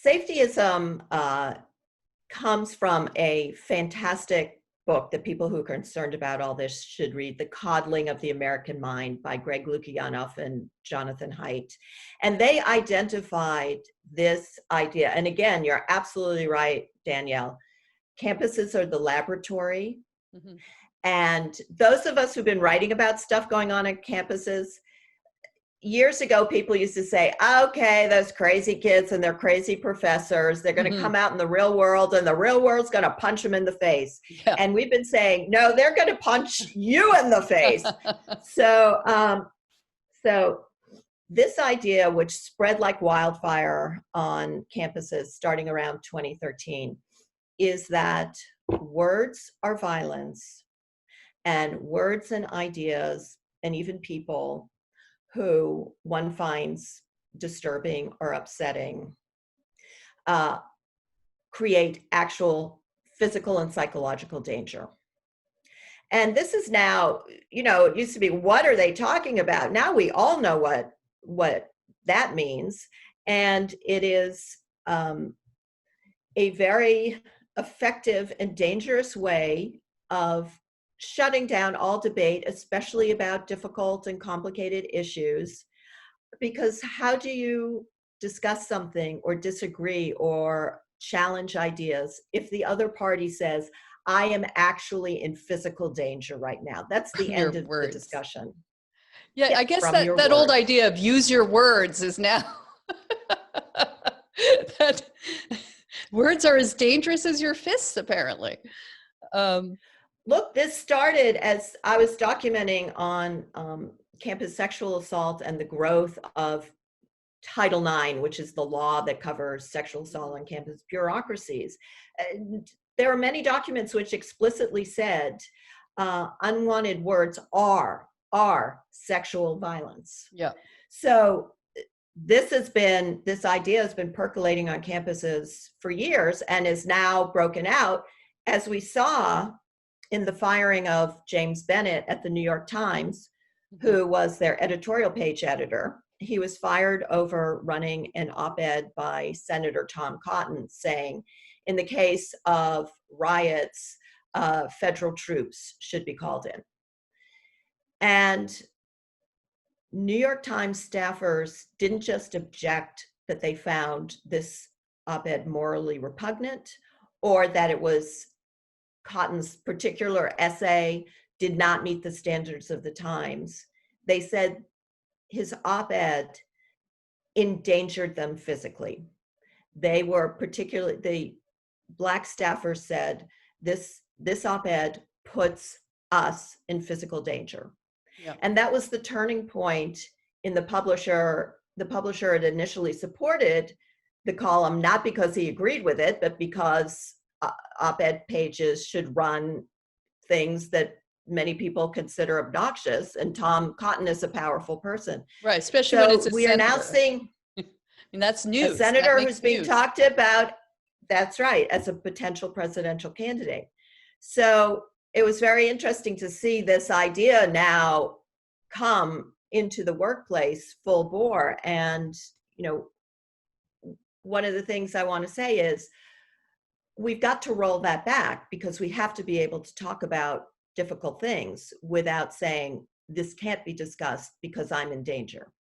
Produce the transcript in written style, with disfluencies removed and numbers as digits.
Safetyism comes from a fantastic book that people who are concerned about all this should read, The Coddling of the American Mind by Greg Lukianoff and Jonathan Haidt. And they identified this idea. And again, you're absolutely right, Danielle. Campuses are the laboratory. Mm-hmm. And those of us who've been writing about stuff going on at campuses, years ago, people used to say, okay, those crazy kids and their crazy professors, they're going to come out in the real world and the real world's going to punch them in the face. Yeah. And we've been saying, no, they're going to punch you in the face. So this idea, which spread like wildfire on campuses starting around 2013, is that words are violence, and words and ideas and even people who one finds disturbing or upsetting create actual physical and psychological danger. And this is now, it used to be, what are they talking about? Now we all know what that means. And it is a very effective and dangerous way of shutting down all debate, especially about difficult and complicated issues, because how do you discuss something or disagree or challenge ideas if the other party says, I am actually in physical danger right now? That's the end of the discussion. Yeah, I guess that old idea of use your words is now that words are as dangerous as your fists, apparently. Look, this started as I was documenting on campus sexual assault and the growth of Title IX, which is the law that covers sexual assault on campus bureaucracies. And there are many documents which explicitly said unwanted words are sexual violence. Yeah. So this idea has been percolating on campuses for years and is now broken out, as we saw in the firing of James Bennett at the New York Times, who was their editorial page editor. He was fired over running an op-ed by Senator Tom Cotton saying, in the case of riots, federal troops should be called in. And New York Times staffers didn't just object that they found this op-ed morally repugnant, or that it was Cotton's particular essay did not meet the standards of the Times. They said his op-ed endangered them physically. They were the Black staffers said, this op-ed puts us in physical danger. Yeah. And that was the turning point in the publisher. The publisher had initially supported the column, not because he agreed with it, but because op-ed pages should run things that many people consider obnoxious, and Tom Cotton is a powerful person. Right, especially when it's a senator. Are now seeing that's news. A senator who's being talked about, that's right, as a potential presidential candidate. So it was very interesting to see this idea now come into the workplace full bore. And, one of the things I want to say is, we've got to roll that back, because we have to be able to talk about difficult things without saying this can't be discussed because I'm in danger.